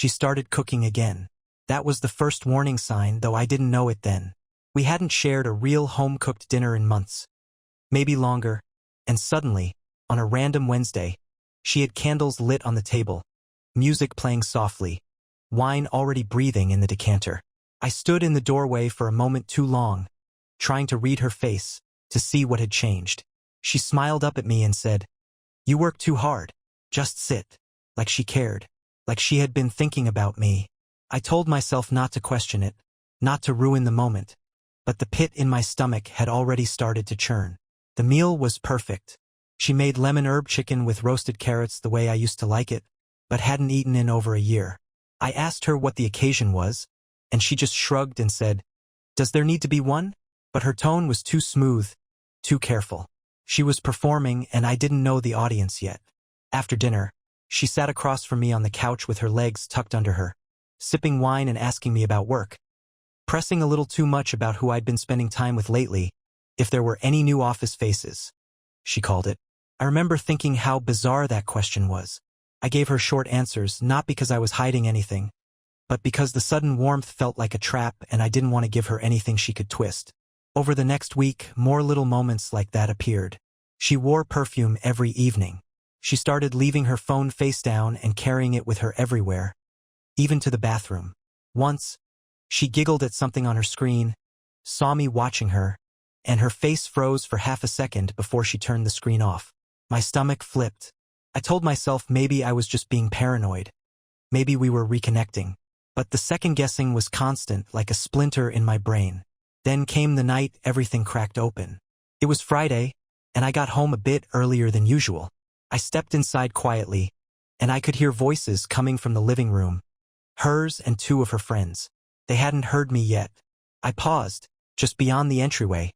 She started cooking again. That was the first warning sign, though I didn't know it then. We hadn't shared a real home-cooked dinner in months. Maybe longer. And suddenly, on a random Wednesday, she had candles lit on the table, music playing softly, wine already breathing in the decanter. I stood in the doorway for a moment too long, trying to read her face, to see what had changed. She smiled up at me and said, "You work too hard. Just sit." Like she cared. Like she had been thinking about me. I told myself not to question it, not to ruin the moment. But the pit in my stomach had already started to churn. The meal was perfect. She made lemon herb chicken with roasted carrots the way I used to like it, but hadn't eaten in over a year. I asked her what the occasion was, and she just shrugged and said, "Does there need to be one?" But her tone was too smooth, too careful. She was performing, and I didn't know the audience yet. After dinner, she sat across from me on the couch with her legs tucked under her, sipping wine and asking me about work. Pressing a little too much about who I'd been spending time with lately, if there were any new office faces, she called it. I remember thinking how bizarre that question was. I gave her short answers, not because I was hiding anything, but because the sudden warmth felt like a trap and I didn't want to give her anything she could twist. Over the next week, more little moments like that appeared. She wore perfume every evening. She started leaving her phone face down and carrying it with her everywhere, even to the bathroom. Once, she giggled at something on her screen, saw me watching her, and her face froze for half a second before she turned the screen off. My stomach flipped. I told myself maybe I was just being paranoid. Maybe we were reconnecting. But the second-guessing was constant, like a splinter in my brain. Then came the night everything cracked open. It was Friday, and I got home a bit earlier than usual. I stepped inside quietly, and I could hear voices coming from the living room. Hers and two of her friends. They hadn't heard me yet. I paused, just beyond the entryway,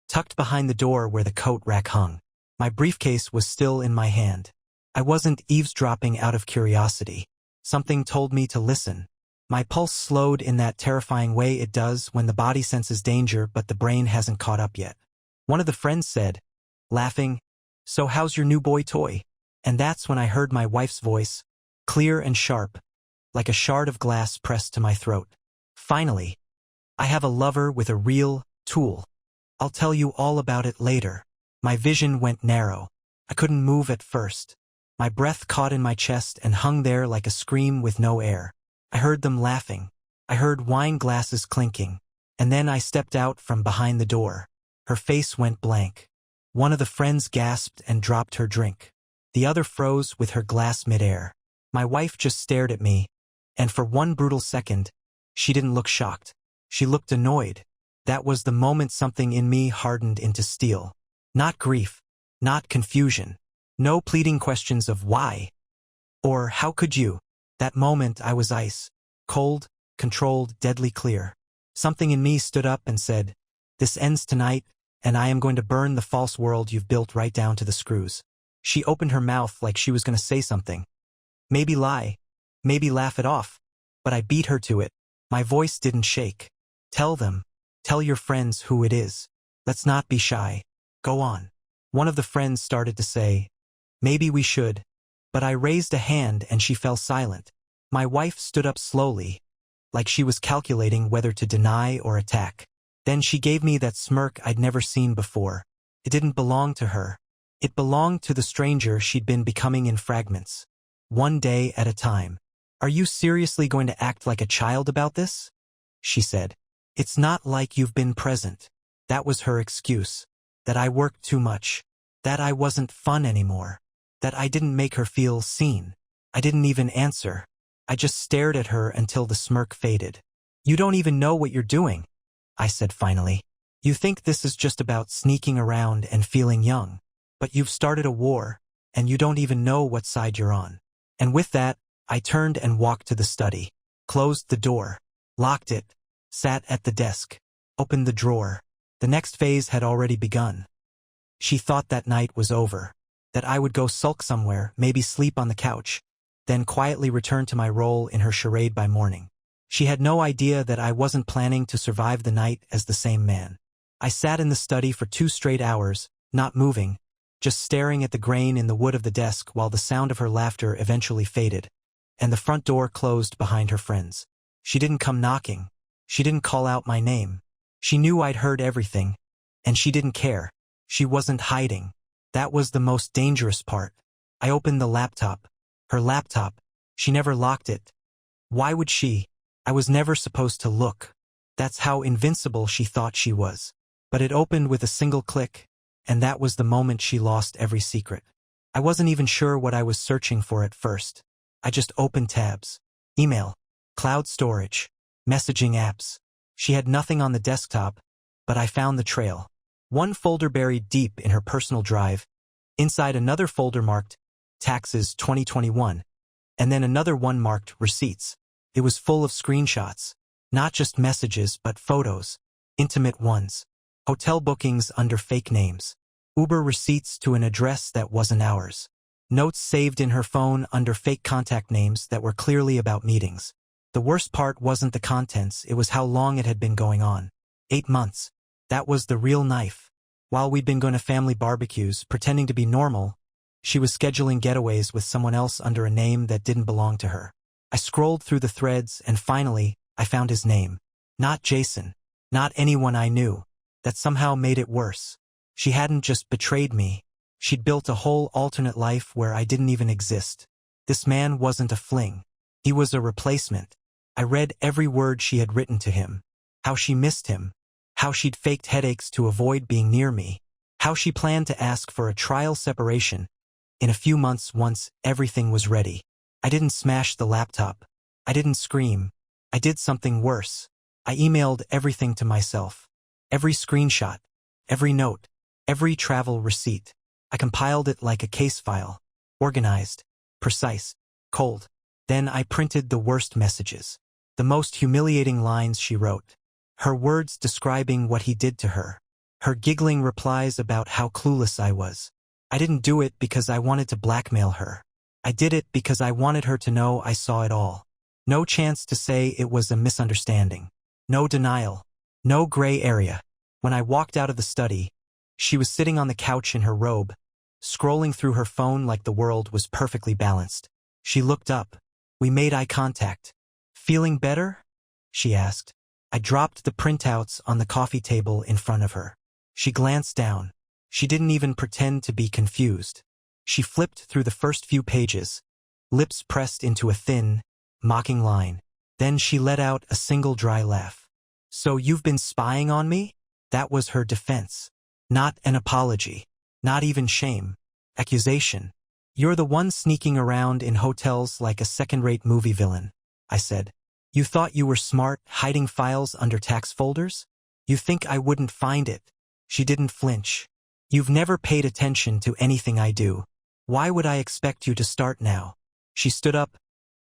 tucked behind the door where the coat rack hung. My briefcase was still in my hand. I wasn't eavesdropping out of curiosity. Something told me to listen. My pulse slowed in that terrifying way it does when the body senses danger but the brain hasn't caught up yet. One of the friends said, laughing, "So how's your new boy toy?" And that's when I heard my wife's voice, clear and sharp, like a shard of glass pressed to my throat. "Finally, I have a lover with a real tool. I'll tell you all about it later." My vision went narrow. I couldn't move at first. My breath caught in my chest and hung there like a scream with no air. I heard them laughing. I heard wine glasses clinking. And then I stepped out from behind the door. Her face went blank. One of the friends gasped and dropped her drink. The other froze with her glass midair. My wife just stared at me, and for one brutal second, she didn't look shocked. She looked annoyed. That was the moment something in me hardened into steel. Not grief, not confusion. No pleading questions of why or how could you. That moment I was ice, cold, controlled, deadly clear. Something in me stood up and said, "This ends tonight, and I am going to burn the false world you've built right down to the screws." She opened her mouth like she was going to say something. Maybe lie, maybe laugh it off, but I beat her to it. My voice didn't shake. "Tell them, tell your friends who it is. Let's not be shy. Go on." One of the friends started to say, "Maybe we should," but I raised a hand and she fell silent. My wife stood up slowly, like she was calculating whether to deny or attack. Then she gave me that smirk I'd never seen before. It didn't belong to her. It belonged to the stranger she'd been becoming in fragments. One day at a time. "Are you seriously going to act like a child about this?" she said. "It's not like you've been present." That was her excuse. That I worked too much. That I wasn't fun anymore. That I didn't make her feel seen. I didn't even answer. I just stared at her until the smirk faded. "You don't even know what you're doing," I said finally. "You think this is just about sneaking around and feeling young. But you've started a war, and you don't even know what side you're on." And with that, I turned and walked to the study, closed the door, locked it, sat at the desk, opened the drawer. The next phase had already begun. She thought that night was over, that I would go sulk somewhere, maybe sleep on the couch, then quietly return to my role in her charade by morning. She had no idea that I wasn't planning to survive the night as the same man. I sat in the study for 2 straight hours, not moving, just staring at the grain in the wood of the desk while the sound of her laughter eventually faded. and the front door closed behind her friends. She didn't come knocking. She didn't call out my name. She knew I'd heard everything, and she didn't care. She wasn't hiding. That was the most dangerous part. I opened the laptop. Her laptop. She never locked it. Why would she? I was never supposed to look. That's how invincible she thought she was. But it opened with a single click, and that was the moment she lost every secret. I wasn't even sure what I was searching for at first. I just opened tabs. Email, cloud storage, messaging apps. She had nothing on the desktop, but I found the trail. One folder buried deep in her personal drive, inside another folder marked Taxes 2021, and then another one marked Receipts. It was full of screenshots, not just messages but photos, intimate ones, hotel bookings under fake names, Uber receipts to an address that wasn't ours, notes saved in her phone under fake contact names that were clearly about meetings. The worst part wasn't the contents, it was how long it had been going on. 8 months. That was the real knife. While we'd been going to family barbecues, pretending to be normal, she was scheduling getaways with someone else under a name that didn't belong to her. I scrolled through the threads and finally, I found his name. Not Jason. Not anyone I knew. That somehow made it worse. She hadn't just betrayed me. She'd built a whole alternate life where I didn't even exist. This man wasn't a fling. He was a replacement. I read every word she had written to him. How she missed him. How she'd faked headaches to avoid being near me. How she planned to ask for a trial separation in a few months once everything was ready. I didn't smash the laptop. I didn't scream. I did something worse. I emailed everything to myself. Every screenshot. Every note. Every travel receipt. I compiled it like a case file. Organized. Precise. Cold. Then I printed the worst messages. The most humiliating lines she wrote. Her words describing what he did to her. Her giggling replies about how clueless I was. I didn't do it because I wanted to blackmail her. I did it because I wanted her to know I saw it all. No chance to say it was a misunderstanding. No denial. No gray area. When I walked out of the study, she was sitting on the couch in her robe, scrolling through her phone like the world was perfectly balanced. She looked up. We made eye contact. Feeling better? She asked. I dropped the printouts on the coffee table in front of her. She glanced down. She didn't even pretend to be confused. She flipped through the first few pages, lips pressed into a thin, mocking line. Then she let out a single dry laugh. So you've been spying on me? That was her defense. Not an apology. Not even shame. Accusation. You're the one sneaking around in hotels like a second-rate movie villain, I said. You thought you were smart, hiding files under tax folders? You think I wouldn't find it? She didn't flinch. You've never paid attention to anything I do. Why would I expect you to start now? She stood up,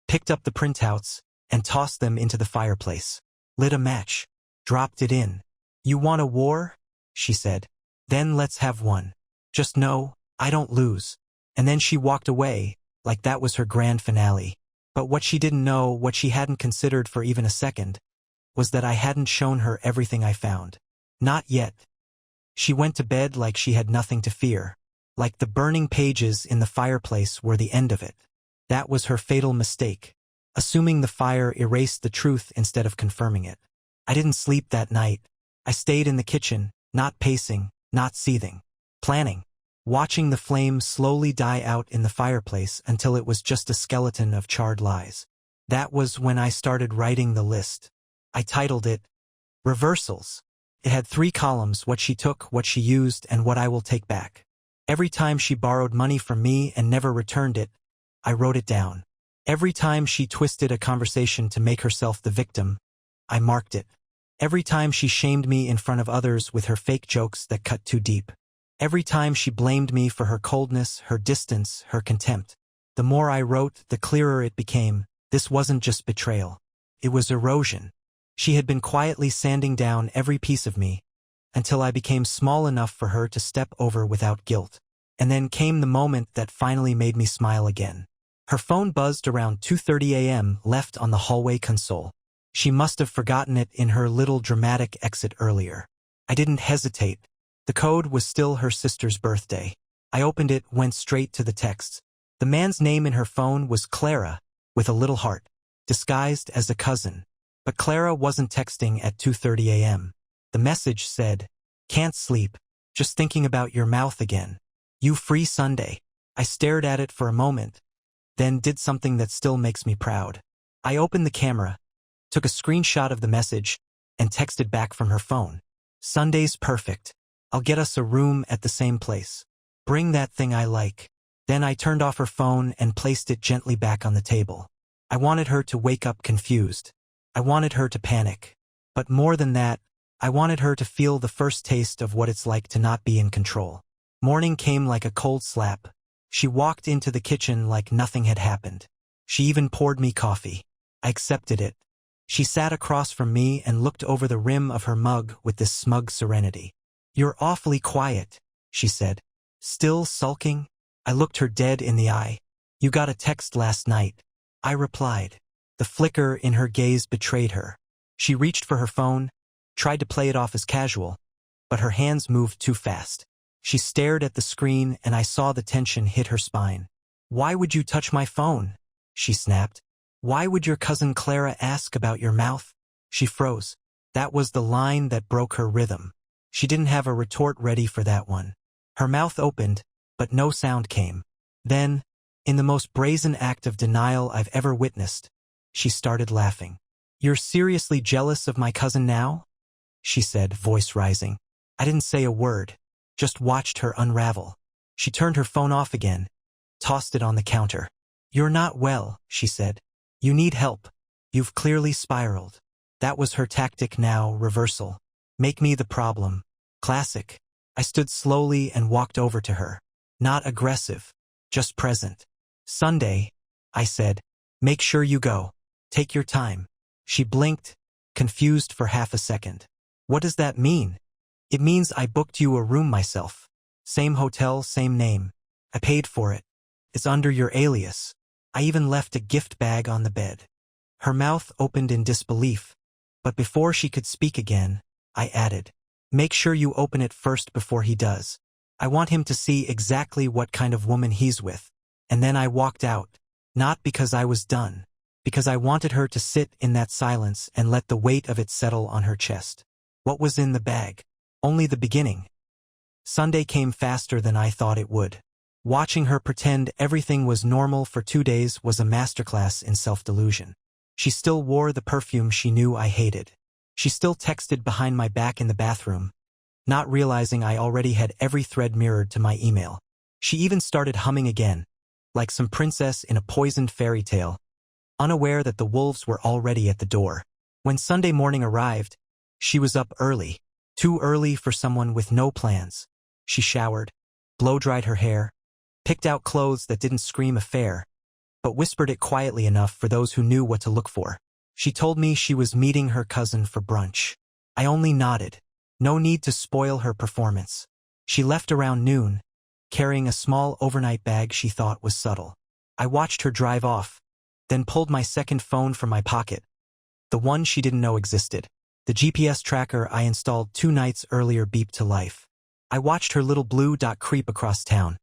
picked up the printouts, and tossed them into the fireplace. Lit a match. Dropped it in. You want a war? She said. Then let's have one. Just know, I don't lose. And then she walked away, like that was her grand finale. But what she didn't know, what she hadn't considered for even a second, was that I hadn't shown her everything I found. Not yet. She went to bed like she had nothing to fear. Like the burning pages in the fireplace were the end of it. That was her fatal mistake. Assuming the fire erased the truth instead of confirming it. I didn't sleep that night. I stayed in the kitchen, not pacing, not seething. Planning. Watching the flame slowly die out in the fireplace until it was just a skeleton of charred lies. That was when I started writing the list. I titled it, Reversals. It had 3 columns, what she took, what she used, and what I will take back. Every time she borrowed money from me and never returned it, I wrote it down. Every time she twisted a conversation to make herself the victim, I marked it. Every time she shamed me in front of others with her fake jokes that cut too deep. Every time she blamed me for her coldness, her distance, her contempt. The more I wrote, the clearer it became. This wasn't just betrayal. It was erosion. She had been quietly sanding down every piece of me, until I became small enough for her to step over without guilt. And then came the moment that finally made me smile again. Her phone buzzed around 2:30 a.m. left on the hallway console. She must have forgotten it in her little dramatic exit earlier. I didn't hesitate. The code was still her sister's birthday. I opened it, went straight to the text. The man's name in her phone was Clara, with a little heart, disguised as a cousin. But Clara wasn't texting at 2:30 a.m. The message said, "Can't sleep, just thinking about your mouth again. You free Sunday?" I stared at it for a moment, then did something that still makes me proud. I opened the camera, took a screenshot of the message, and texted back from her phone. "Sunday's perfect. I'll get us a room at the same place. Bring that thing I like." Then I turned off her phone and placed it gently back on the table. I wanted her to wake up confused. I wanted her to panic. But more than that, I wanted her to feel the first taste of what it's like to not be in control. Morning came like a cold slap. She walked into the kitchen like nothing had happened. She even poured me coffee. I accepted it. She sat across from me and looked over the rim of her mug with this smug serenity. "You're awfully quiet," she said. "Still sulking?" I looked her dead in the eye. "You got a text last night," I replied. The flicker in her gaze betrayed her. She reached for her phone, tried to play it off as casual, but her hands moved too fast. She stared at the screen and I saw the tension hit her spine. "Why would you touch my phone?" she snapped. "Why would your cousin Clara ask about your mouth?" She froze. That was the line that broke her rhythm. She didn't have a retort ready for that one. Her mouth opened, but no sound came. Then, in the most brazen act of denial I've ever witnessed, she started laughing. "You're seriously jealous of my cousin now?" she said, voice rising. I didn't say a word, just watched her unravel. She turned her phone off again, tossed it on the counter. "You're not well," she said. "You need help. You've clearly spiraled." That was her tactic now, reversal. Make me the problem. Classic. I stood slowly and walked over to her. Not aggressive, just present. "Sunday," I said. "Make sure you go. Take your time." She blinked, confused for half a second. "What does that mean?" "It means I booked you a room myself. Same hotel, same name. I paid for it. It's under your alias. I even left a gift bag on the bed." Her mouth opened in disbelief, but before she could speak again, I added, "Make sure you open it first before he does. I want him to see exactly what kind of woman he's with." And then I walked out, not because I was done, because I wanted her to sit in that silence and let the weight of it settle on her chest. What was in the bag? Only the beginning. Sunday came faster than I thought it would. Watching her pretend everything was normal for 2 days was a masterclass in self-delusion. She still wore the perfume she knew I hated. She still texted behind my back in the bathroom, not realizing I already had every thread mirrored to my email. She even started humming again, like some princess in a poisoned fairy tale, unaware that the wolves were already at the door. When Sunday morning arrived, she was up early, too early for someone with no plans. She showered, blow-dried her hair, picked out clothes that didn't scream affair, but whispered it quietly enough for those who knew what to look for. She told me she was meeting her cousin for brunch. I only nodded. No need to spoil her performance. She left around noon, carrying a small overnight bag she thought was subtle. I watched her drive off, then pulled my second phone from my pocket, the one she didn't know existed. The GPS tracker I installed 2 nights earlier beeped to life. I watched her little blue dot creep across town,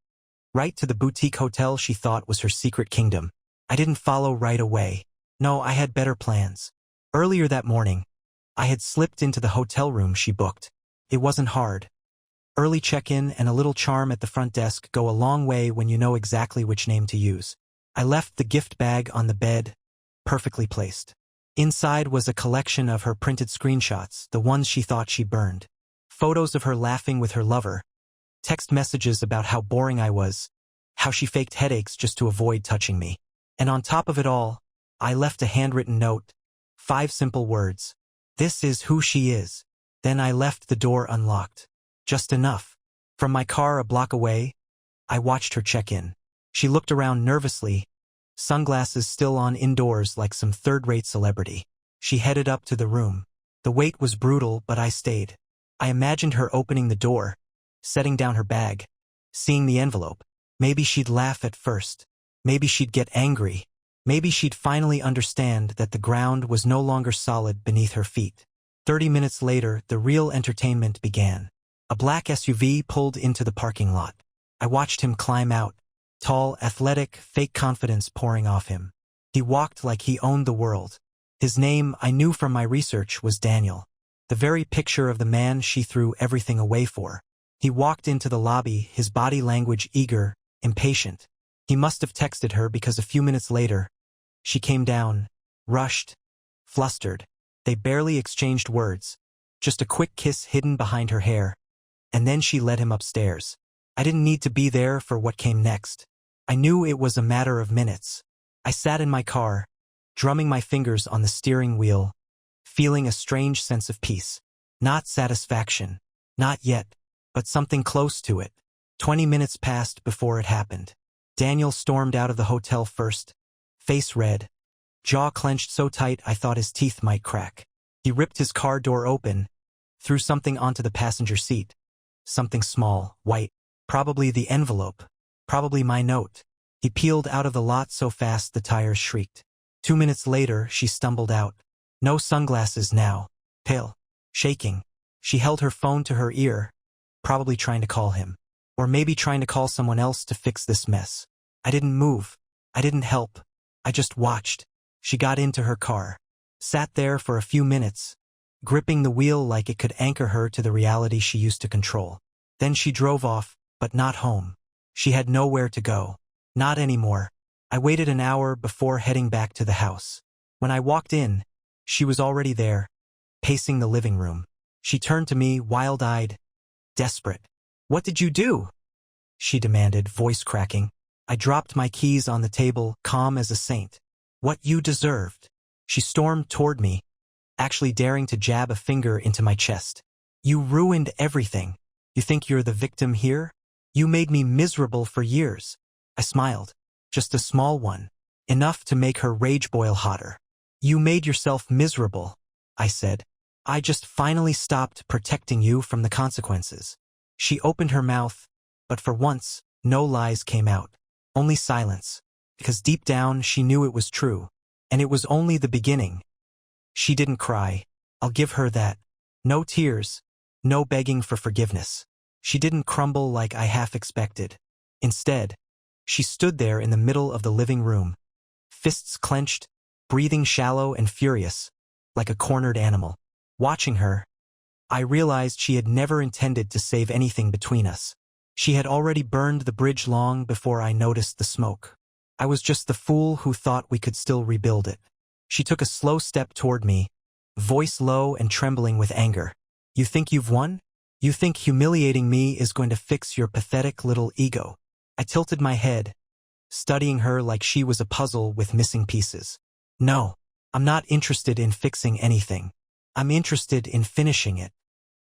right to the boutique hotel she thought was her secret kingdom. I didn't follow right away. No, I had better plans. Earlier that morning, I had slipped into the hotel room she booked. It wasn't hard. Early check-in and a little charm at the front desk go a long way when you know exactly which name to use. I left the gift bag on the bed, perfectly placed. Inside was a collection of her printed screenshots, the ones she thought she burned. Photos of her laughing with her lover, text messages about how boring I was, how she faked headaches just to avoid touching me. And on top of it all, I left a handwritten note, 5 simple words. "This is who she is." Then I left the door unlocked. Just enough. From my car a block away, I watched her check in. She looked around nervously, sunglasses still on indoors like some third-rate celebrity. She headed up to the room. The wait was brutal, but I stayed. I imagined her opening the door, setting down her bag, seeing the envelope. Maybe she'd laugh at first. Maybe she'd get angry. Maybe she'd finally understand that the ground was no longer solid beneath her feet. 30 minutes later, the real entertainment began. A black SUV pulled into the parking lot. I watched him climb out, tall, athletic, fake confidence pouring off him. He walked like he owned the world. His name, I knew from my research, was Daniel. The very picture of the man she threw everything away for. He walked into the lobby, his body language eager, impatient. He must have texted her because a few minutes later, she came down, rushed, flustered. They barely exchanged words, just a quick kiss hidden behind her hair. And then she led him upstairs. I didn't need to be there for what came next. I knew it was a matter of minutes. I sat in my car, drumming my fingers on the steering wheel, feeling a strange sense of peace. Not satisfaction, not yet, but something close to it. 20 minutes passed before it happened. Daniel stormed out of the hotel first, face red, jaw clenched so tight I thought his teeth might crack. He ripped his car door open, threw something onto the passenger seat. Something small, white, probably the envelope, probably my note. He peeled out of the lot so fast the tires shrieked. 2 minutes later, she stumbled out. No sunglasses now, pale, shaking. She held her phone to her ear, probably trying to call him. Or maybe trying to call someone else to fix this mess. I didn't move. I didn't help. I just watched. She got into her car, sat there for a few minutes, gripping the wheel like it could anchor her to the reality she used to control. Then she drove off, but not home. She had nowhere to go. Not anymore. I waited an hour before heading back to the house. When I walked in, she was already there, pacing the living room. She turned to me, wild-eyed, desperate. "What did you do?" she demanded, voice cracking. I dropped my keys on the table, calm as a saint. "What you deserved." She stormed toward me, actually daring to jab a finger into my chest. "You ruined everything. You think you're the victim here? You made me miserable for years." I smiled. Just a small one. Enough to make her rage boil hotter. "You made yourself miserable," I said. "I just finally stopped protecting you from the consequences." She opened her mouth, but for once, no lies came out. Only silence, because deep down she knew it was true. And it was only the beginning. She didn't cry. I'll give her that. No tears. No begging for forgiveness. She didn't crumble like I half expected. Instead, she stood there in the middle of the living room, fists clenched, breathing shallow and furious, like a cornered animal. Watching her, I realized she had never intended to save anything between us. She had already burned the bridge long before I noticed the smoke. I was just the fool who thought we could still rebuild it. She took a slow step toward me, voice low and trembling with anger. "You think you've won? You think humiliating me is going to fix your pathetic little ego?" I tilted my head, studying her like she was a puzzle with missing pieces. "No, I'm not interested in fixing anything. I'm interested in finishing it."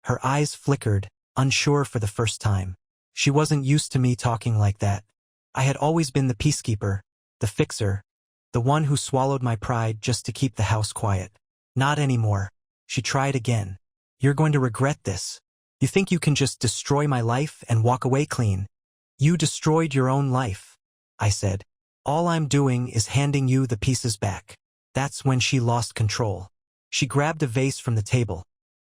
Her eyes flickered, unsure for the first time. She wasn't used to me talking like that. I had always been the peacekeeper, the fixer, the one who swallowed my pride just to keep the house quiet. "Not anymore." She tried again. "You're going to regret this. You think you can just destroy my life and walk away clean. You destroyed your own life," I said. "All I'm doing is handing you the pieces back." That's when she lost control. She grabbed a vase from the table,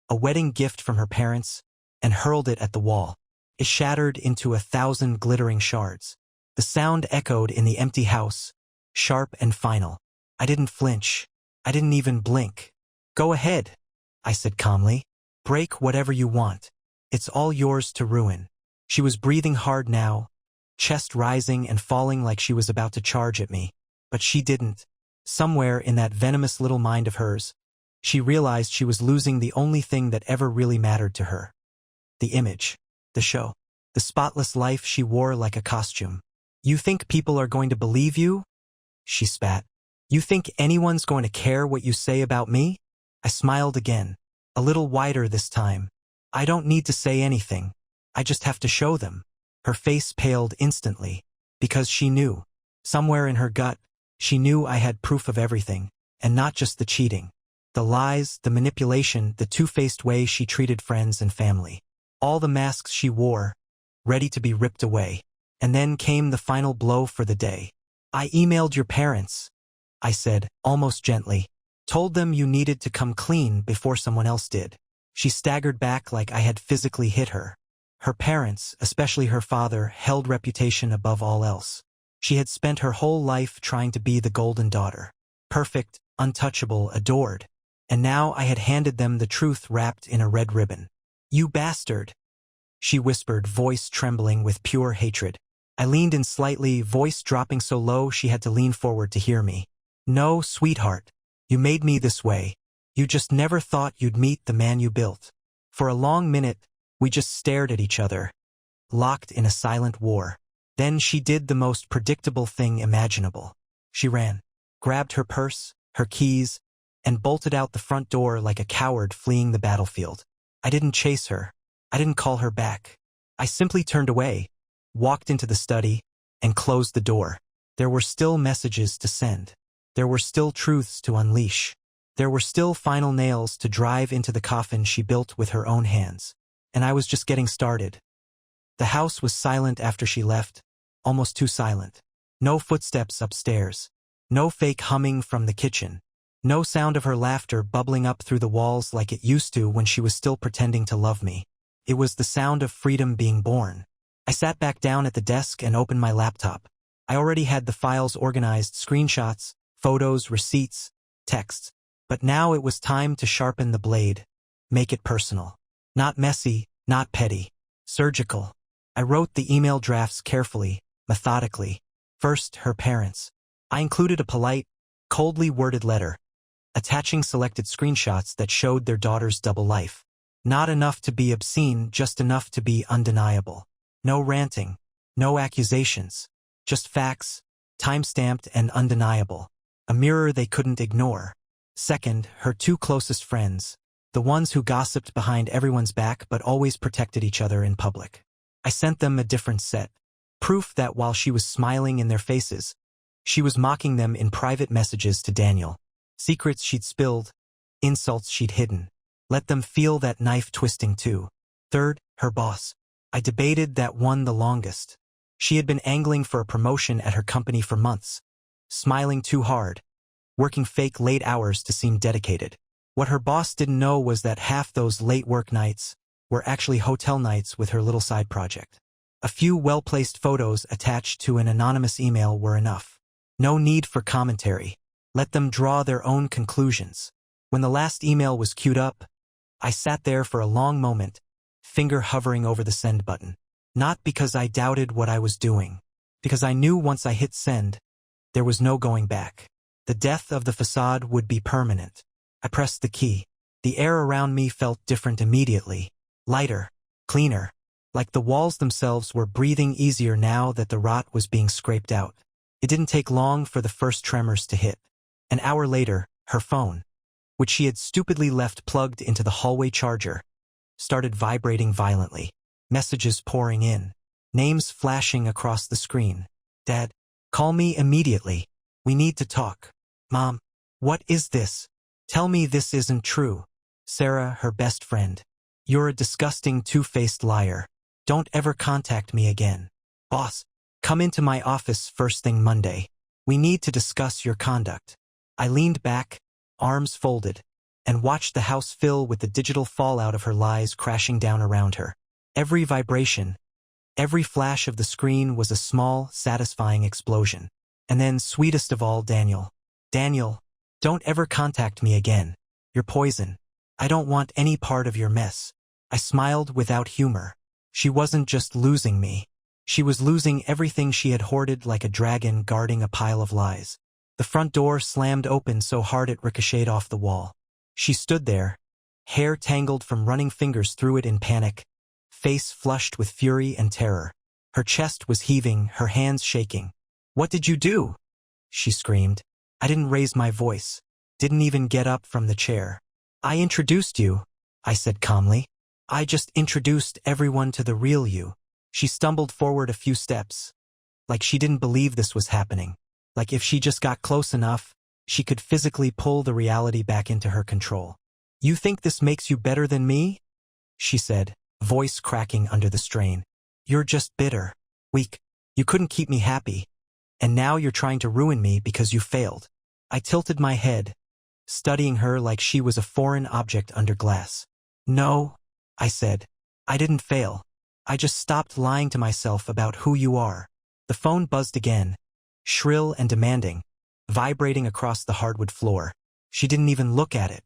a wedding gift from her parents, and hurled it at the wall. It shattered into 1,000 glittering shards. The sound echoed in the empty house, sharp and final. I didn't flinch. I didn't even blink. "Go ahead," I said calmly. "Break whatever you want. It's all yours to ruin." She was breathing hard now, chest rising and falling like she was about to charge at me. But she didn't. Somewhere in that venomous little mind of hers, she realized she was losing the only thing that ever really mattered to her. The image, the show, the spotless life she wore like a costume. "You think people are going to believe you?" she spat. "You think anyone's going to care what you say about me?" I smiled again, a little wider this time. "I don't need to say anything. I just have to show them." Her face paled instantly, because she knew. Somewhere in her gut, she knew I had proof of everything, and not just the cheating. The lies, the manipulation, the two-faced way she treated friends and family. All the masks she wore, ready to be ripped away. And then came the final blow for the day. "I emailed your parents," I said, almost gently. "Told them you needed to come clean before someone else did." She staggered back like I had physically hit her. Her parents, especially her father, held reputation above all else. She had spent her whole life trying to be the golden daughter. Perfect, untouchable, adored. And now I had handed them the truth wrapped in a red ribbon. "You bastard," she whispered, voice trembling with pure hatred. I leaned in slightly, voice dropping so low she had to lean forward to hear me. "No, sweetheart. You made me this way. You just never thought you'd meet the man you built." For a long minute, we just stared at each other, locked in a silent war. Then she did the most predictable thing imaginable. She ran, grabbed her purse, her keys, and bolted out the front door like a coward fleeing the battlefield. I didn't chase her. I didn't call her back. I simply turned away, walked into the study, and closed the door. There were still messages to send. There were still truths to unleash. There were still final nails to drive into the coffin she built with her own hands. And I was just getting started. The house was silent after she left, almost too silent. No footsteps upstairs. No fake humming from the kitchen. No sound of her laughter bubbling up through the walls like it used to when she was still pretending to love me. It was the sound of freedom being born. I sat back down at the desk and opened my laptop. I already had the files organized, screenshots, photos, receipts, texts. But now it was time to sharpen the blade, make it personal. Not messy, not petty. Surgical. I wrote the email drafts carefully, methodically. First, her parents. I included a polite, coldly worded letter, attaching selected screenshots that showed their daughter's double life. Not enough to be obscene, just enough to be undeniable. No ranting, no accusations, just facts, time-stamped and undeniable. A mirror they couldn't ignore. Second, her two closest friends, the ones who gossiped behind everyone's back but always protected each other in public. I sent them a different set. Proof that while she was smiling in their faces, she was mocking them in private messages to Daniel. Secrets she'd spilled, insults she'd hidden. Let them feel that knife twisting too. Third, her boss. I debated that one the longest. She had been angling for a promotion at her company for months, smiling too hard, working fake late hours to seem dedicated. What her boss didn't know was that half those late work nights were actually hotel nights with her little side project. A few well-placed photos attached to an anonymous email were enough. No need for commentary. Let them draw their own conclusions. When the last email was queued up, I sat there for a long moment, finger hovering over the send button. Not because I doubted what I was doing, because I knew once I hit send, there was no going back. The death of the facade would be permanent. I pressed the key. The air around me felt different immediately. Lighter, cleaner, like the walls themselves were breathing easier now that the rot was being scraped out. It didn't take long for the first tremors to hit. An hour later, her phone, which she had stupidly left plugged into the hallway charger, started vibrating violently. Messages pouring in. Names flashing across the screen. "Dad, call me immediately. We need to talk." "Mom, what is this? Tell me this isn't true." Sarah, her best friend. "You're a disgusting two-faced liar. Don't ever contact me again." "Boss, come into my office first thing Monday. We need to discuss your conduct." I leaned back, arms folded, and watched the house fill with the digital fallout of her lies crashing down around her. Every vibration, every flash of the screen was a small, satisfying explosion. And then, sweetest of all, Daniel. "Daniel, don't ever contact me again. You're poison. I don't want any part of your mess." I smiled without humor. She wasn't just losing me. She was losing everything she had hoarded like a dragon guarding a pile of lies. The front door slammed open so hard it ricocheted off the wall. She stood there, hair tangled from running fingers through it in panic, face flushed with fury and terror. Her chest was heaving, her hands shaking. "What did you do?" she screamed. I didn't raise my voice, didn't even get up from the chair. "I introduced you," I said calmly. "I just introduced everyone to the real you." She stumbled forward a few steps, like she didn't believe this was happening. Like if she just got close enough, she could physically pull the reality back into her control. "You think this makes you better than me?" she said, voice cracking under the strain. "You're just bitter, weak. You couldn't keep me happy. And now you're trying to ruin me because you failed." I tilted my head, studying her like she was a foreign object under glass. "No," I said. "I didn't fail. I just stopped lying to myself about who you are." The phone buzzed again, shrill and demanding, vibrating across the hardwood floor. She didn't even look at it.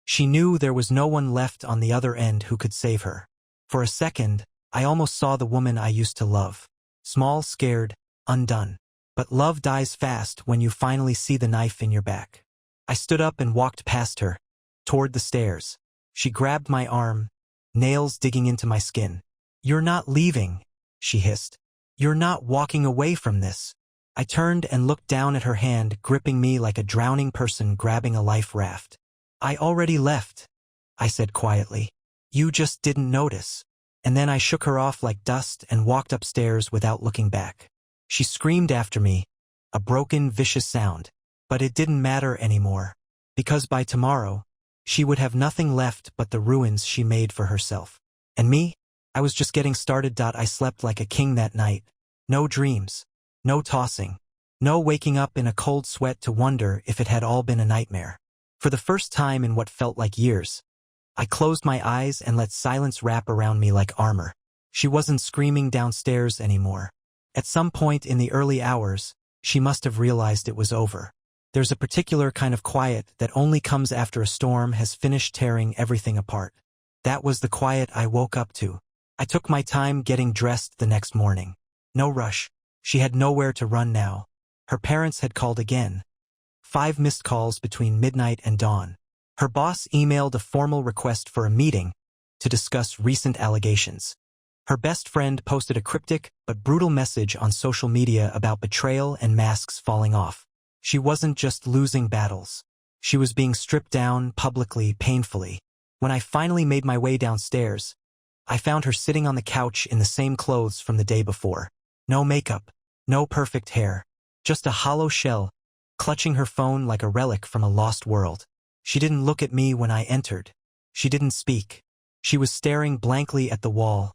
She knew there was no one left on the other end who could save her. For a second, I almost saw the woman I used to love. Small, scared, undone. But love dies fast when you finally see the knife in your back. I stood up and walked past her, toward the stairs. She grabbed my arm, nails digging into my skin. "You're not leaving," she hissed. "You're not walking away from this." I turned and looked down at her hand, gripping me like a drowning person grabbing a life raft. "I already left," I said quietly. "You just didn't notice." And then I shook her off like dust and walked upstairs without looking back. She screamed after me, a broken, vicious sound. But it didn't matter anymore, because by tomorrow, she would have nothing left but the ruins she made for herself. And me? I was just getting started. I slept like a king that night. No dreams. No tossing. No waking up in a cold sweat to wonder if it had all been a nightmare. For the first time in what felt like years, I closed my eyes and let silence wrap around me like armor. She wasn't screaming downstairs anymore. At some point in the early hours, she must have realized it was over. There's a particular kind of quiet that only comes after a storm has finished tearing everything apart. That was the quiet I woke up to. I took my time getting dressed the next morning. No rush. She had nowhere to run now. Her parents had called again. 5 missed calls between midnight and dawn. Her boss emailed a formal request for a meeting to discuss recent allegations. Her best friend posted a cryptic but brutal message on social media about betrayal and masks falling off. She wasn't just losing battles. She was being stripped down publicly, painfully. When I finally made my way downstairs, I found her sitting on the couch in the same clothes from the day before. No makeup, no perfect hair, just a hollow shell, clutching her phone like a relic from a lost world. She didn't look at me when I entered. She didn't speak. She was staring blankly at the wall,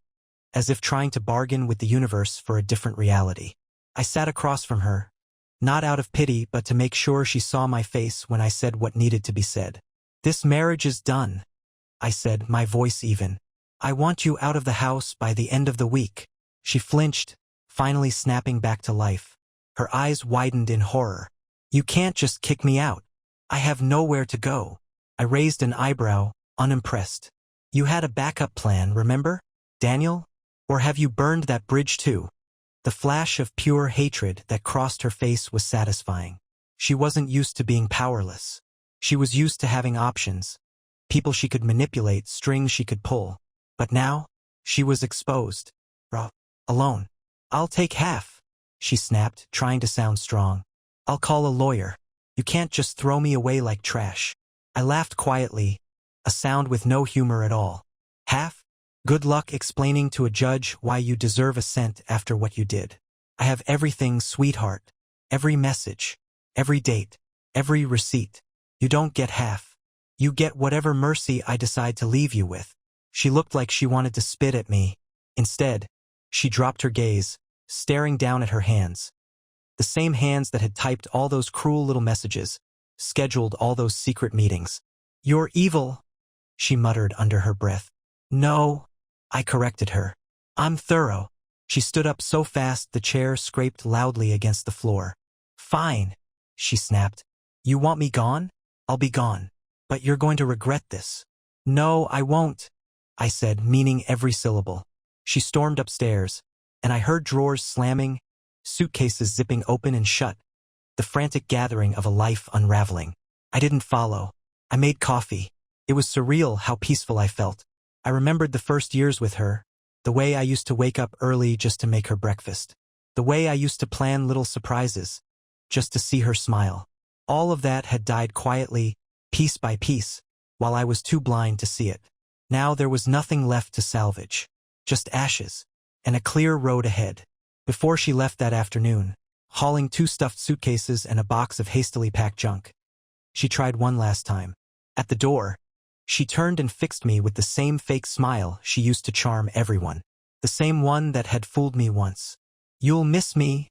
as if trying to bargain with the universe for a different reality. I sat across from her, not out of pity but to make sure she saw my face when I said what needed to be said. "This marriage is done," I said, my voice even. "I want you out of the house by the end of the week." She flinched, finally snapping back to life. Her eyes widened in horror. "You can't just kick me out. I have nowhere to go." I raised an eyebrow, unimpressed. "You had a backup plan, remember, Daniel? Or have you burned that bridge too?" The flash of pure hatred that crossed her face was satisfying. She wasn't used to being powerless. She was used to having options, people she could manipulate, strings she could pull. But now, she was exposed. Alone. "I'll take half," she snapped, trying to sound strong. "I'll call a lawyer. You can't just throw me away like trash." I laughed quietly, a sound with no humor at all. "Half? Good luck explaining to a judge why you deserve a cent after what you did. I have everything, sweetheart. Every message, every date, every receipt. You don't get half. You get whatever mercy I decide to leave you with." She looked like she wanted to spit at me. Instead, she dropped her gaze, staring down at her hands. The same hands that had typed all those cruel little messages, scheduled all those secret meetings. "You're evil," she muttered under her breath. "No," I corrected her. "I'm thorough." She stood up so fast the chair scraped loudly against the floor. "Fine," she snapped. "You want me gone? I'll be gone. But you're going to regret this." "No, I won't," I said, meaning every syllable. She stormed upstairs, and I heard drawers slamming, suitcases zipping open and shut, the frantic gathering of a life unraveling. I didn't follow. I made coffee. It was surreal how peaceful I felt. I remembered the first years with her, the way I used to wake up early just to make her breakfast, the way I used to plan little surprises, just to see her smile. All of that had died quietly, piece by piece, while I was too blind to see it. Now there was nothing left to salvage, just ashes, and a clear road ahead. Before she left that afternoon, hauling 2 stuffed suitcases and a box of hastily packed junk, she tried one last time. At the door, she turned and fixed me with the same fake smile she used to charm everyone, the same one that had fooled me once. "You'll miss me,"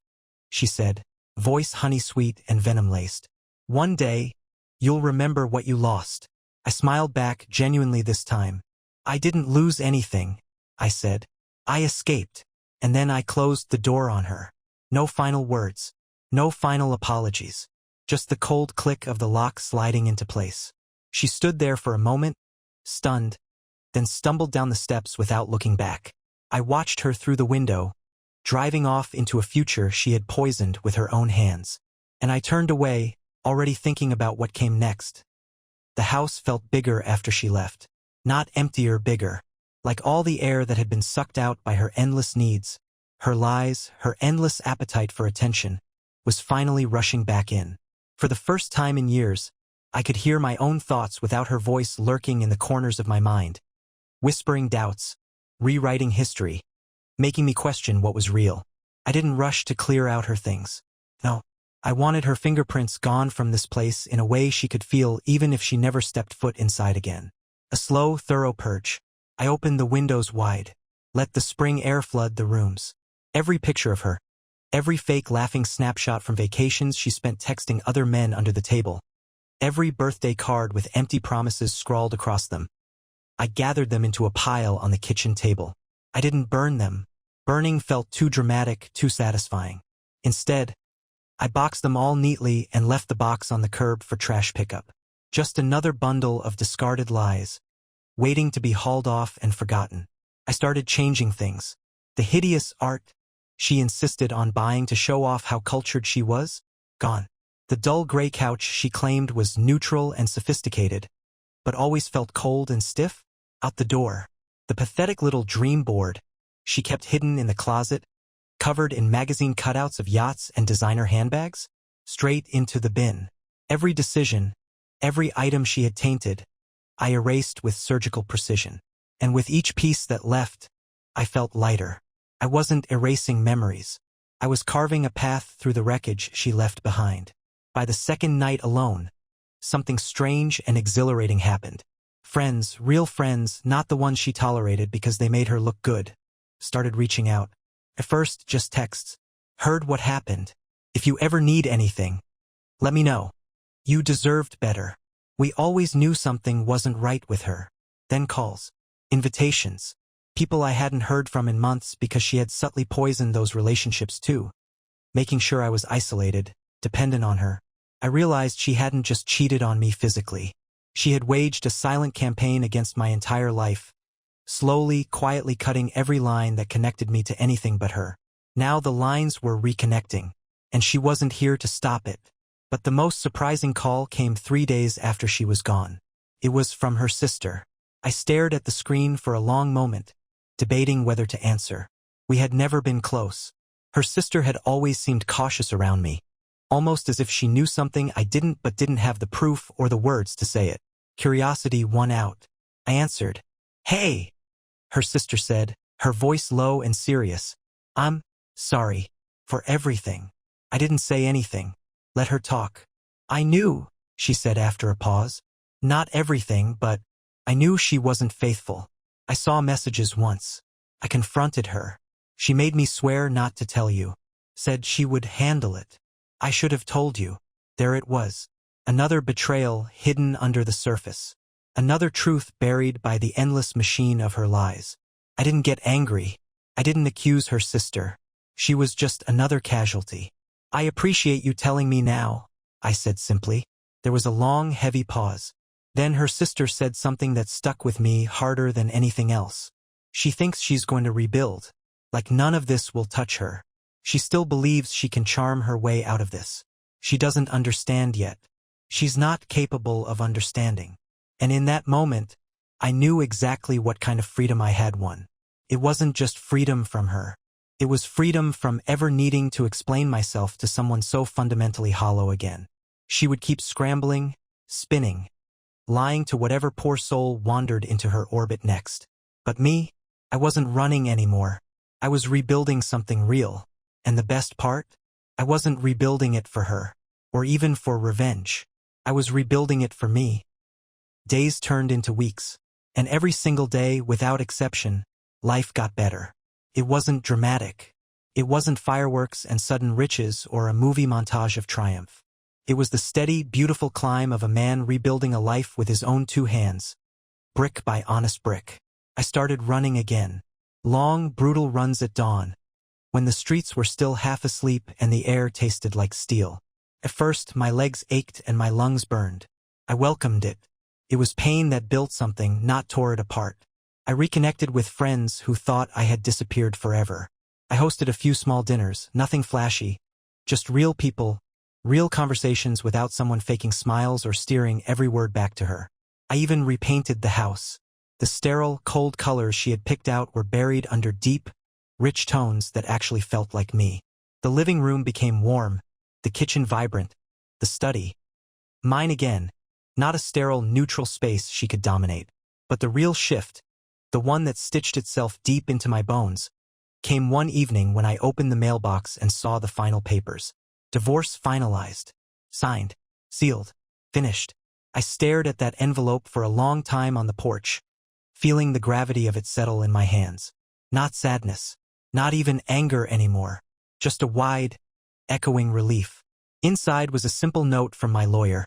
she said, voice honey-sweet and venom-laced. "One day, you'll remember what you lost." I smiled back, genuinely this time. "I didn't lose anything," I said. "I escaped." And then I closed the door on her. No final words. No final apologies. Just the cold click of the lock sliding into place. She stood there for a moment, stunned, then stumbled down the steps without looking back. I watched her through the window, driving off into a future she had poisoned with her own hands. And I turned away, already thinking about what came next. The house felt bigger after she left. Not emptier, bigger. Like all the air that had been sucked out by her endless needs, her lies, her endless appetite for attention, was finally rushing back in. For the first time in years, I could hear my own thoughts without her voice lurking in the corners of my mind, whispering doubts, rewriting history, making me question what was real. I didn't rush to clear out her things. No, I wanted her fingerprints gone from this place in a way she could feel even if she never stepped foot inside again. A slow, thorough purge. I opened the windows wide, let the spring air flood the rooms. Every picture of her, every fake laughing snapshot from vacations she spent texting other men under the table, every birthday card with empty promises scrawled across them. I gathered them into a pile on the kitchen table. I didn't burn them. Burning felt too dramatic, too satisfying. Instead, I boxed them all neatly and left the box on the curb for trash pickup. Just another bundle of discarded lies, waiting to be hauled off and forgotten. I started changing things. The hideous art she insisted on buying to show off how cultured she was, gone. The dull gray couch she claimed was neutral and sophisticated, but always felt cold and stiff, out the door. The pathetic little dream board she kept hidden in the closet, covered in magazine cutouts of yachts and designer handbags, straight into the bin. Every decision, every item she had tainted, I erased with surgical precision. And with each piece that left, I felt lighter. I wasn't erasing memories. I was carving a path through the wreckage she left behind. By the second night alone, something strange and exhilarating happened. Friends, real friends, not the ones she tolerated because they made her look good, started reaching out. At first, just texts. Heard what happened. If you ever need anything, let me know. You deserved better. We always knew something wasn't right with her. Then calls. Invitations. People I hadn't heard from in months because she had subtly poisoned those relationships too. Making sure I was isolated, dependent on her. I realized she hadn't just cheated on me physically. She had waged a silent campaign against my entire life, slowly, quietly cutting every line that connected me to anything but her. Now the lines were reconnecting, and she wasn't here to stop it. But the most surprising call came 3 days after she was gone. It was from her sister. I stared at the screen for a long moment, debating whether to answer. We had never been close. Her sister had always seemed cautious around me, almost as if she knew something I didn't but didn't have the proof or the words to say it. Curiosity won out. I answered. Hey, her sister said, her voice low and serious. I'm sorry for everything. I didn't say anything. Let her talk. I knew, she said after a pause. Not everything, but I knew she wasn't faithful. I saw messages once. I confronted her. She made me swear not to tell you. Said she would handle it. I should have told you. There it was. Another betrayal hidden under the surface. Another truth buried by the endless machine of her lies. I didn't get angry. I didn't accuse her sister. She was just another casualty. I appreciate you telling me now, I said simply. There was a long, heavy pause. Then her sister said something that stuck with me harder than anything else. She thinks she's going to rebuild. Like none of this will touch her. She still believes she can charm her way out of this. She doesn't understand yet. She's not capable of understanding. And in that moment, I knew exactly what kind of freedom I had won. It wasn't just freedom from her. It was freedom from ever needing to explain myself to someone so fundamentally hollow again. She would keep scrambling, spinning, lying to whatever poor soul wandered into her orbit next. But me, I wasn't running anymore. I was rebuilding something real. And the best part? I wasn't rebuilding it for her, or even for revenge. I was rebuilding it for me. Days turned into weeks, and every single day, without exception, life got better. It wasn't dramatic. It wasn't fireworks and sudden riches or a movie montage of triumph. It was the steady, beautiful climb of a man rebuilding a life with his own 2 hands, brick by honest brick. I started running again. Long, brutal runs at dawn, when the streets were still half asleep and the air tasted like steel. At first, my legs ached and my lungs burned. I welcomed it. It was pain that built something, not tore it apart. I reconnected with friends who thought I had disappeared forever. I hosted a few small dinners, nothing flashy, just real people, real conversations without someone faking smiles or steering every word back to her. I even repainted the house. The sterile, cold colors she had picked out were buried under deep, rich tones that actually felt like me. The living room became warm, the kitchen vibrant, the study mine again, not a sterile, neutral space she could dominate. But the real shift, the one that stitched itself deep into my bones, came one evening when I opened the mailbox and saw the final papers. Divorce finalized. Signed. Sealed. Finished. I stared at that envelope for a long time on the porch, feeling the gravity of it settle in my hands. Not sadness. Not even anger anymore. Just a wide, echoing relief. Inside was a simple note from my lawyer.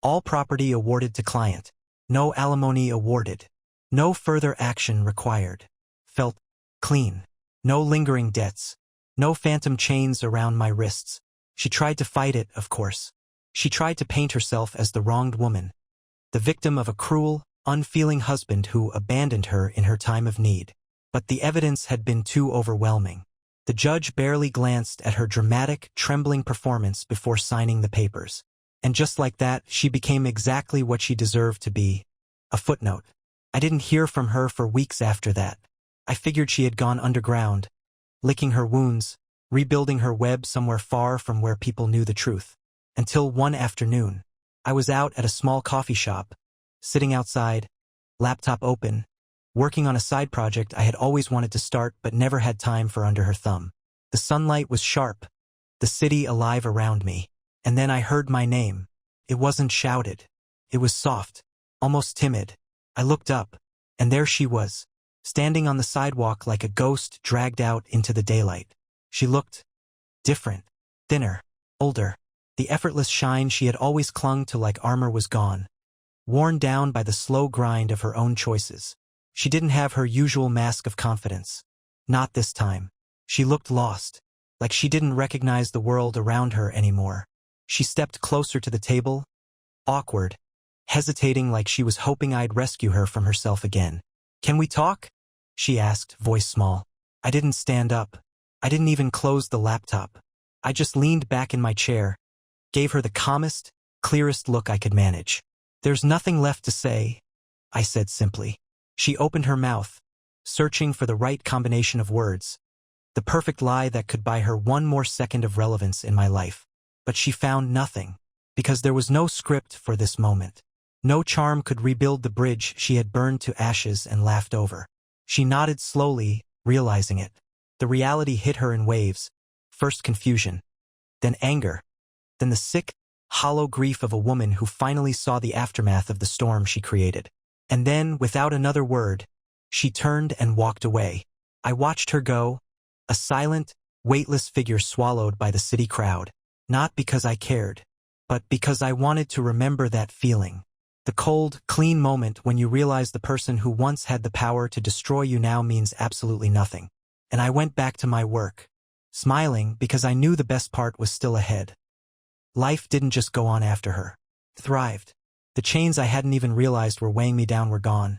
All property awarded to client. No alimony awarded. No further action required. Felt clean. No lingering debts. No phantom chains around my wrists. She tried to fight it, of course. She tried to paint herself as the wronged woman, the victim of a cruel, unfeeling husband who abandoned her in her time of need. But the evidence had been too overwhelming. The judge barely glanced at her dramatic, trembling performance before signing the papers. And just like that, she became exactly what she deserved to be, a footnote. I didn't hear from her for weeks after that. I figured she had gone underground, licking her wounds, rebuilding her web somewhere far from where people knew the truth. Until one afternoon, I was out at a small coffee shop, sitting outside, laptop open, working on a side project I had always wanted to start but never had time for under her thumb. The sunlight was sharp, the city alive around me, and then I heard my name. It wasn't shouted. It was soft, almost timid. I looked up, and there she was, standing on the sidewalk like a ghost dragged out into the daylight. She looked different, thinner, older. The effortless shine she had always clung to like armor was gone, worn down by the slow grind of her own choices. She didn't have her usual mask of confidence. Not this time. She looked lost, like she didn't recognize the world around her anymore. She stepped closer to the table, awkward, hesitating like she was hoping I'd rescue her from herself again. "Can we talk?" she asked, voice small. I didn't stand up. I didn't even close the laptop. I just leaned back in my chair, gave her the calmest, clearest look I could manage. "There's nothing left to say," I said simply. She opened her mouth, searching for the right combination of words, the perfect lie that could buy her one more second of relevance in my life. But she found nothing, because there was no script for this moment. No charm could rebuild the bridge she had burned to ashes and laughed over. She nodded slowly, realizing it. The reality hit her in waves, first confusion, then anger, then the sick, hollow grief of a woman who finally saw the aftermath of the storm she created. And then, without another word, she turned and walked away. I watched her go, a silent, weightless figure swallowed by the city crowd. Not because I cared, but because I wanted to remember that feeling. The cold, clean moment when you realize the person who once had the power to destroy you now means absolutely nothing. And I went back to my work, smiling because I knew the best part was still ahead. Life didn't just go on after her. It thrived. The chains I hadn't even realized were weighing me down were gone.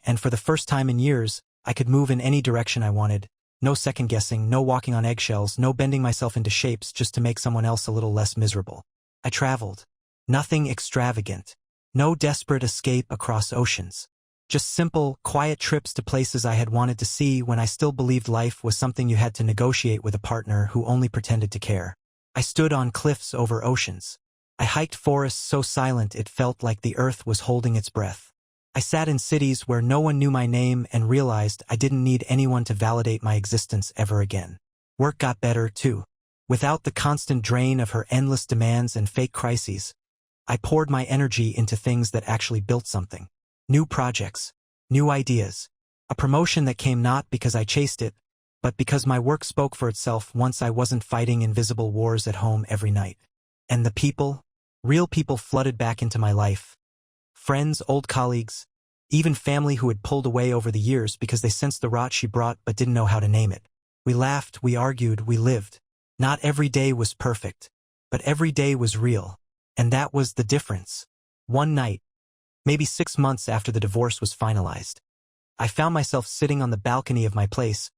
And for the first time in years, I could move in any direction I wanted. No second-guessing, no walking on eggshells, no bending myself into shapes just to make someone else a little less miserable. I traveled. Nothing extravagant. No desperate escape across oceans. Just simple, quiet trips to places I had wanted to see when I still believed life was something you had to negotiate with a partner who only pretended to care. I stood on cliffs over oceans. I hiked forests so silent it felt like the earth was holding its breath. I sat in cities where no one knew my name and realized I didn't need anyone to validate my existence ever again. Work got better, too. Without the constant drain of her endless demands and fake crises, I poured my energy into things that actually built something. New projects, new ideas. A promotion that came not because I chased it, but because my work spoke for itself once I wasn't fighting invisible wars at home every night. And the people, real people flooded back into my life. Friends, old colleagues, even family who had pulled away over the years because they sensed the rot she brought but didn't know how to name it. We laughed, we argued, we lived. Not every day was perfect, but every day was real. And that was the difference. One night, maybe 6 months after the divorce was finalized, I found myself sitting on the balcony of my place,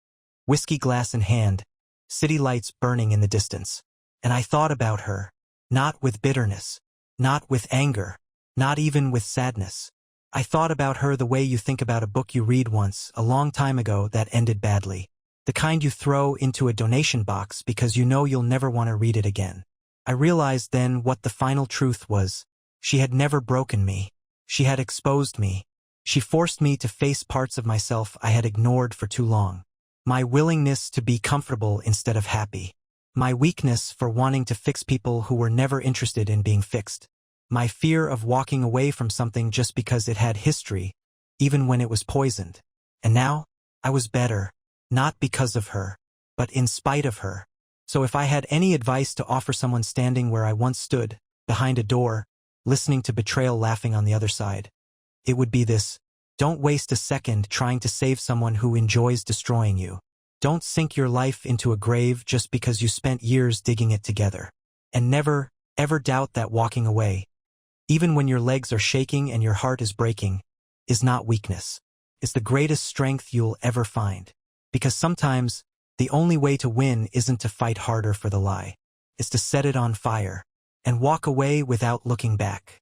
whiskey glass in hand, city lights burning in the distance. And I thought about her, not with bitterness, not with anger, not even with sadness. I thought about her the way you think about a book you read once, a long time ago, that ended badly. The kind you throw into a donation box because you know you'll never want to read it again. I realized then what the final truth was. She had never broken me. She had exposed me. She forced me to face parts of myself I had ignored for too long. My willingness to be comfortable instead of happy. My weakness for wanting to fix people who were never interested in being fixed. My fear of walking away from something just because it had history, even when it was poisoned. And now, I was better, not because of her, but in spite of her. So if I had any advice to offer someone standing where I once stood, behind a door, listening to betrayal laughing on the other side, it would be this: don't waste a second trying to save someone who enjoys destroying you. Don't sink your life into a grave just because you spent years digging it together. And never, ever doubt that walking away, even when your legs are shaking and your heart is breaking, is not weakness. It's the greatest strength you'll ever find. Because sometimes, the only way to win isn't to fight harder for the lie. It's to set it on fire and walk away without looking back.